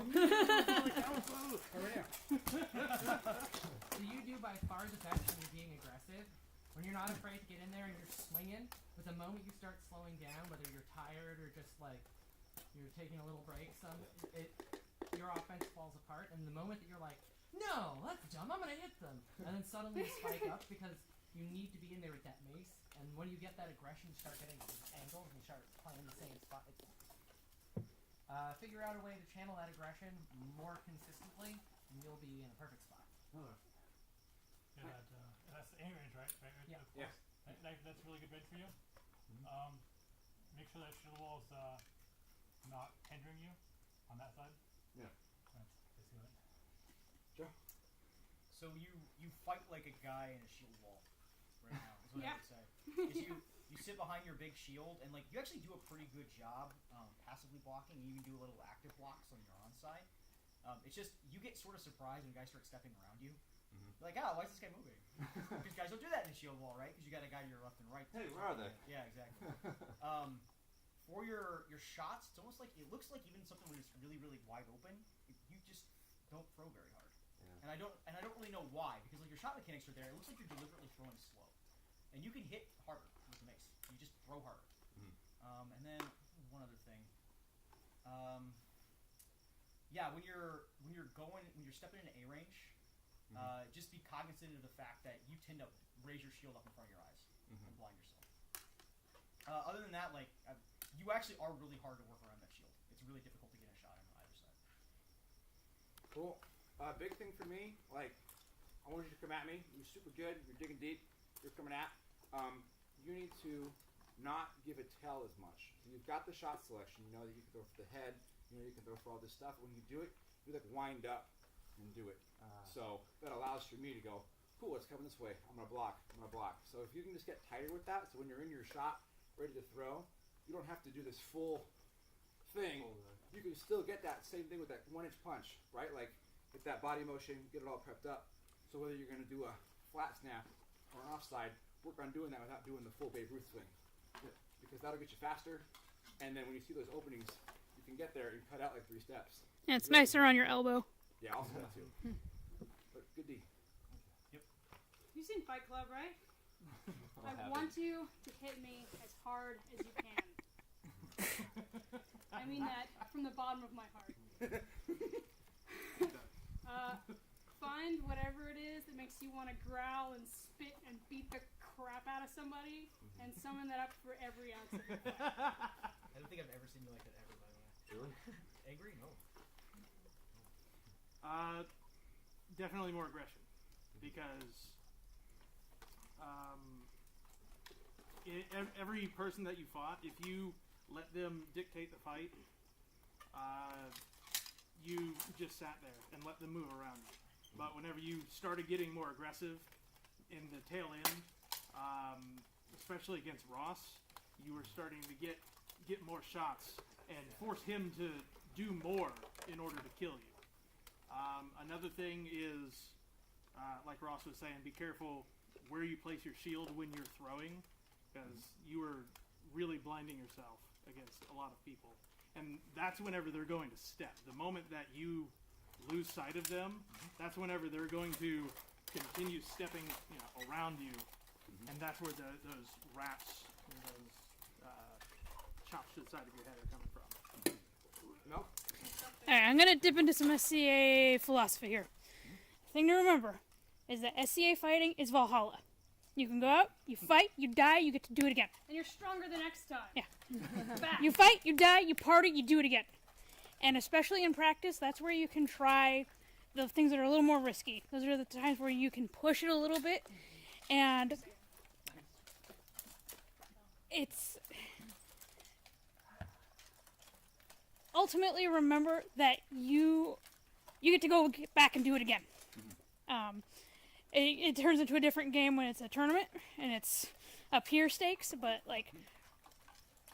So you do by far the best when you're being aggressive. When you're not afraid to get in there and you're swinging, but the moment you start slowing down, whether you're tired or just like you're taking a little break, your offense falls apart. And the moment that you're like, no, that's dumb, I'm gonna hit them, and then suddenly you spike up because you need to be in there with that mace. And when you get that aggression, you start getting these angles and you start playing the same spot. Figure out a way to channel that aggression more consistently, and you'll be in a perfect spot. Yeah, that's the aim range, right? Yeah. Yeah. That's a really good range for you. Make sure that shield wall is not hindering you on that side. Yeah. That's basically it. Joe? So you fight like a guy in a shield wall right now, is what I Yeah. would say. Is you sit behind your big shield, and like you actually do a pretty good job passively blocking. You even do a little active blocks on your onside. It's just you get sort of surprised when guys start stepping around you. You're like, why is this guy moving? Because guys don't do that in a shield wall, right? Because you got a guy to your left and right. Hey, where are they? Yeah, exactly. For your shots, it's almost like it looks like even something when it's really really wide open, you just don't throw very hard. Yeah. And I don't really know why, because like your shot mechanics are there. It looks like you're deliberately throwing slow, and you can hit harder with the mace. You just throw harder. And then one other thing. Yeah, when you're stepping into A range, just be cognizant of the fact that you tend to raise your shield up in front of your eyes and blind yourself. Other than that, like you actually are really hard to work around that shield. It's really difficult to get a shot on either side. Cool. Big thing for me, like, I want you to come at me. You're super good. You're digging deep. You're coming at. You need to not give a tell as much. So you've got the shot selection. You know that you can throw for the head. You know you can throw for all this stuff. When you do it, you like wind up and do it. So that allows for me to go, cool, it's coming this way. I'm gonna block. So if you can just get tighter with that, so when you're in your shot, ready to throw, you don't have to do this full thing. You can still get that same thing with that 1-inch punch, right? Like get that body motion, get it all prepped up. So whether you're gonna do a flat snap or an offside, work on doing that without doing the full Babe Ruth swing. Because that'll get you faster, and then when you see those openings, you can get there and cut out like 3 steps. Yeah, it's nicer on your elbow. Yeah, also that too. But good D. You've seen Fight Club, right? I want you to hit me as hard as you can. I mean that from the bottom of my heart. Find whatever it is that makes you want to growl and spit and beat the crap out of somebody, and summon that up for every ounce of your body. I don't think I've ever seen you like that ever, by the way. Really? Angry? No. Definitely more aggression, because every person that you fought, if you let them dictate the fight, you just sat there and let them move around you. But whenever you started getting more aggressive in the tail end, especially against Ross, you were starting to get more shots and force him to do more in order to kill you. Another thing is, like Ross was saying, be careful where you place your shield when you're throwing, because you are really blinding yourself against a lot of people. And that's whenever they're going to step. The moment that you lose sight of them, that's whenever they're going to continue stepping, around you, and that's where those wraps and those chops to the side of your head are coming from. No? Alright, I'm gonna dip into some SCA philosophy here. The thing to remember is that SCA fighting is Valhalla. You can go out, you fight, you die, you get to do it again. And you're stronger the next time. Yeah. Back. You fight, you die, you party, you do it again. And especially in practice, that's where you can try the things that are a little more risky. Those are the times where you can push it a little bit, and it's ultimately remember that you get to go back and do it again. It turns into a different game when it's a tournament and it's a peer stakes, but like,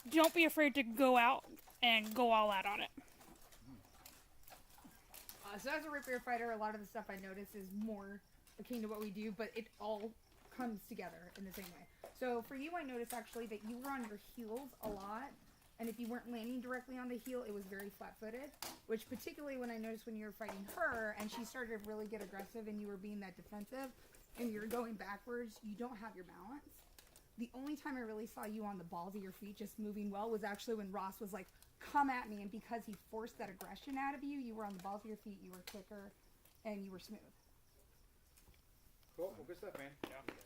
don't be afraid to go out and go all out on it. So as a rapier fighter, a lot of the stuff I notice is more akin to what we do, but it all comes together in the same way. So for you, I noticed actually that you were on your heels a lot And if you weren't landing directly on the heel, it was very flat-footed. Which particularly when I noticed when you were fighting her and she started to really get aggressive and you were being that defensive and you're going backwards, you don't have your balance. The only time I really saw you on the balls of your feet just moving well was actually when Ross was like, come at me, and because he forced that aggression out of you, you were on the balls of your feet, you were quicker, and you were smooth. Cool. Well, good stuff, man. Yeah.